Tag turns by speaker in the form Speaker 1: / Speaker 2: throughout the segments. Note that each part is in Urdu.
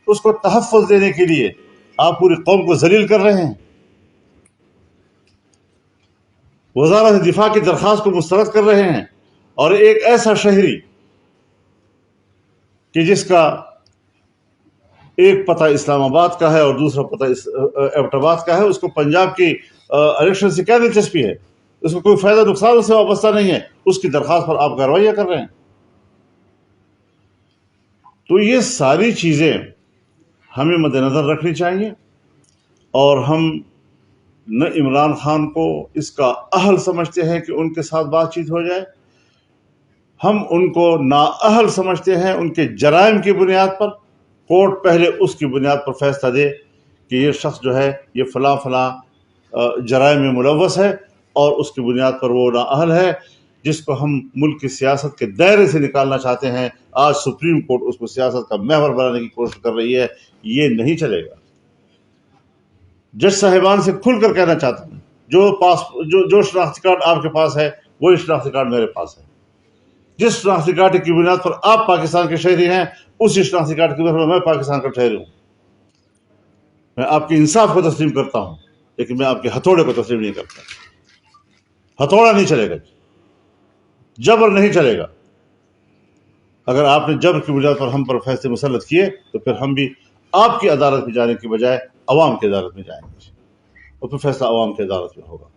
Speaker 1: اس کو تحفظ دینے کے لیے آپ پوری قوم کو ذلیل کر رہے ہیں. وزارت دفاع کی درخواست کو مسترد کر رہے ہیں، اور ایک ایسا شہری کہ جس کا ایک پتہ اسلام آباد کا ہے اور دوسرا پتہ ایبٹ آباد کا ہے، اس کو پنجاب کی الیکشن سے کیا دلچسپی ہے؟ اس کو کوئی فائدہ نقصان اس سے وابستہ نہیں ہے، اس کی درخواست پر آپ کارروائیاں کر رہے ہیں. تو یہ ساری چیزیں ہمیں مد نظر رکھنی چاہیے، اور ہم نہ عمران خان کو اس کا اہل سمجھتے ہیں کہ ان کے ساتھ بات چیت ہو جائے، ہم ان کو نااہل سمجھتے ہیں ان کے جرائم کی بنیاد پر. کورٹ پہلے اس کی بنیاد پر فیصلہ دے کہ یہ شخص جو ہے یہ فلاں فلاں جرائم میں ملوث ہے، اور اس کی بنیاد پر وہ نااہل ہے. جس کو ہم ملک کی سیاست کے دائرے سے نکالنا چاہتے ہیں، آج سپریم کورٹ اس کو سیاست کا محور بنانے کی کوشش کر رہی ہے. یہ نہیں چلے گا. جج صاحبان سے کھل کر کہنا چاہتا ہوں، جو شناختی کارڈ آپ کے پاس ہے وہی شناختی کارڈ میرے پاس ہے. جس شناختی کارڈ کی بنیاد پر آپ پاکستان کے شہری ہیں، اسی شناختی کارڈ کی بنیاد پر میں پاکستان کا شہری ہوں. میں آپ کے انصاف کو تسلیم کرتا ہوں، لیکن میں آپ کے ہتھوڑے کو تسلیم نہیں کرتا. ہتھوڑا نہیں چلے گا، جبر نہیں چلے گا. اگر آپ نے جبر کی بنیاد پر ہم پر فیصلے مسلط کیے تو پھر ہم بھی آپ کی عدالت میں جانے کی بجائے عوام کی عدالت میں جائیں گے، اور پھر فیصلہ عوام کی عدالت میں ہوگا.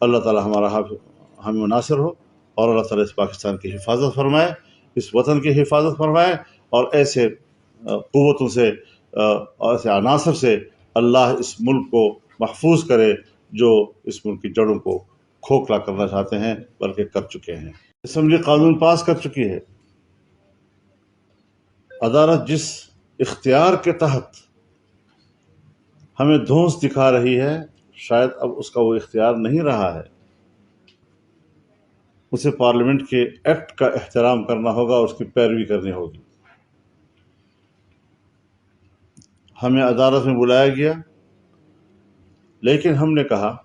Speaker 1: اللہ تعالی ہمارا ہمیں ناصر ہو، اور اللہ تعالیٰ اس پاکستان کی حفاظت فرمائے، اس وطن کی حفاظت فرمائے، اور ایسے قوتوں سے اور ایسے عناصر سے اللہ اس ملک کو محفوظ کرے جو اس ملک کی جڑوں کو کھوکھلا کرنا چاہتے ہیں، بلکہ کر چکے ہیں. اسمبلی قانون پاس کر چکی ہے. عدالت جس اختیار کے تحت ہمیں دھونس دکھا رہی ہے، شاید اب اس کا وہ اختیار نہیں رہا ہے. اسے پارلیمنٹ کے ایکٹ کا احترام کرنا ہوگا، اس کی پیروی کرنی ہوگی. ہمیں عدالت میں بلایا گیا، لیکن ہم نے کہا،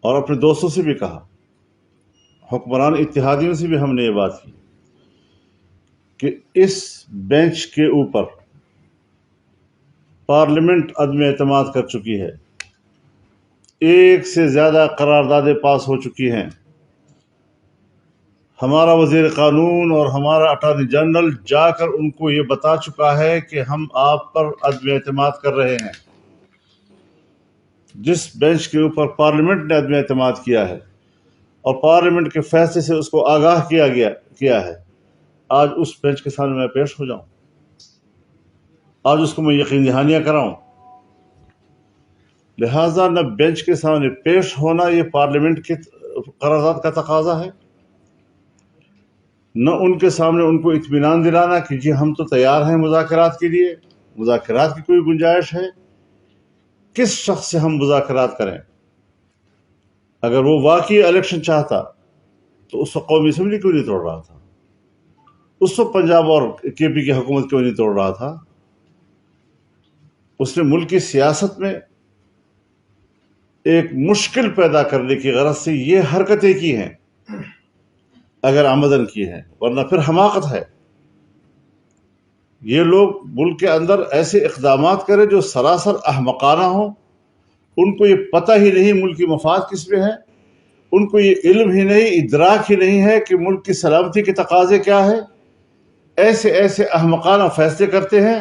Speaker 1: اور اپنے دوستوں سے بھی کہا، حکمران اتحادیوں سے بھی ہم نے یہ بات کی کہ اس بینچ کے اوپر پارلیمنٹ عدم اعتماد کر چکی ہے. ایک سے زیادہ قراردادیں پاس ہو چکی ہیں. ہمارا وزیر قانون اور ہمارا اٹارنی جنرل جا کر ان کو یہ بتا چکا ہے کہ ہم آپ پر عدم اعتماد کر رہے ہیں. جس بینچ کے اوپر پارلیمنٹ نے عدم اعتماد کیا ہے اور پارلیمنٹ کے فیصلے سے اس کو آگاہ کیا ہے، آج اس بینچ کے سامنے میں پیش ہو جاؤں، آج اس کو میں یقین دہانیاں کراؤں. لہٰذا نہ بینچ کے سامنے پیش ہونا یہ پارلیمنٹ کے قرارداد کا تقاضا ہے، نہ ان کے سامنے ان کو اطمینان دلانا کہ جی ہم تو تیار ہیں مذاکرات کے لیے. مذاکرات کی کوئی گنجائش ہے؟ کس شخص سے ہم مذاکرات کریں؟ اگر وہ واقعی الیکشن چاہتا تو اس وقت قومی اسمبلی کیوں نہیں توڑ رہا تھا؟ اس وقت پنجاب اور کے پی کی حکومت کیوں نہیں توڑ رہا تھا؟ اس نے ملک کی سیاست میں ایک مشکل پیدا کرنے کی غرض سے یہ حرکتیں کی ہیں، اگر آمدن کی ہیں، ورنہ پھر حماقت ہے. یہ لوگ ملک کے اندر ایسے اقدامات کریں جو سراسر احمقانہ ہوں. ان کو یہ پتہ ہی نہیں ملک کی مفاد کس میں ہے، ان کو یہ علم ہی نہیں، ادراک ہی نہیں ہے کہ ملک کی سلامتی کے تقاضے کیا ہے. ایسے احمقانہ فیصلے کرتے ہیں،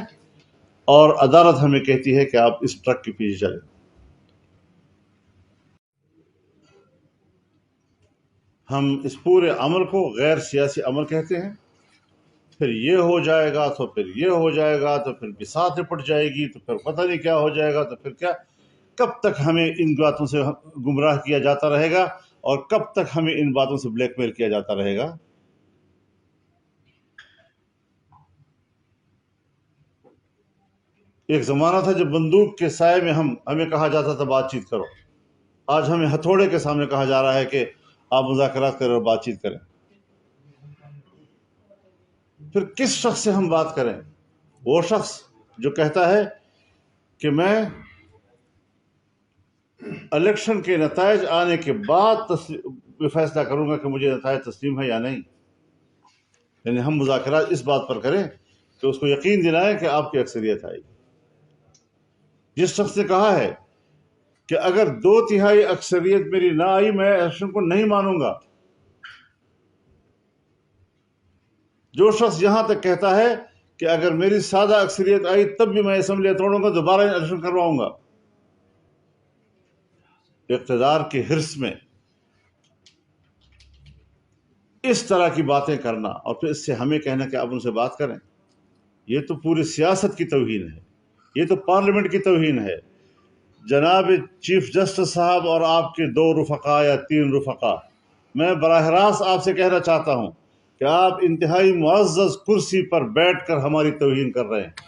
Speaker 1: اور عدالت ہمیں کہتی ہے کہ آپ اس ٹرک کے پیچھے چلیں. ہم اس پورے عمل کو غیر سیاسی عمل کہتے ہیں. پھر یہ ہو جائے گا تو پھر یہ ہو جائے گا تو پھر بساط نپٹ جائے گی تو پھر پتہ نہیں کیا ہو جائے گا تو پھر کیا. کب تک ہمیں ان باتوں سے گمراہ کیا جاتا رہے گا، اور کب تک ہمیں ان باتوں سے بلیک میل کیا جاتا رہے گا؟ ایک زمانہ تھا جب بندوق کے سائے میں ہمیں کہا جاتا تھا بات چیت کرو. آج ہمیں ہتھوڑے کے سامنے کہا جا رہا ہے کہ آپ مذاکرات کریں اور بات چیت کریں. پھر کس شخص سے ہم بات کریں؟ وہ شخص جو کہتا ہے کہ میں الیکشن کے نتائج آنے کے بعد فیصلہ کروں گا کہ مجھے نتائج تسلیم ہے یا نہیں. یعنی ہم مذاکرات اس بات پر کریں کہ اس کو یقین دلائیں کہ آپ کی اکثریت آئے گی۔ جس شخص نے کہا ہے کہ اگر 2/3 اکثریت میری نہ آئی میں الیکشن کو نہیں مانوں گا، جو شخص یہاں تک کہتا ہے کہ اگر میری سادہ اکثریت آئی تب بھی میں اسمبلی توڑوں گا، دوبارہ الیکشن کرواؤں گا، اقتدار کے حرص میں اس طرح کی باتیں کرنا اور پھر اس سے ہمیں کہنا کہ آپ ان سے بات کریں، یہ تو پوری سیاست کی توہین ہے، یہ تو پارلیمنٹ کی توہین ہے۔ جناب چیف جسٹس صاحب اور آپ کے 2 رفقا یا 3 رفقا، میں براہ راست آپ سے کہنا چاہتا ہوں کہ آپ انتہائی معزز کرسی پر بیٹھ کر ہماری توہین کر رہے ہیں۔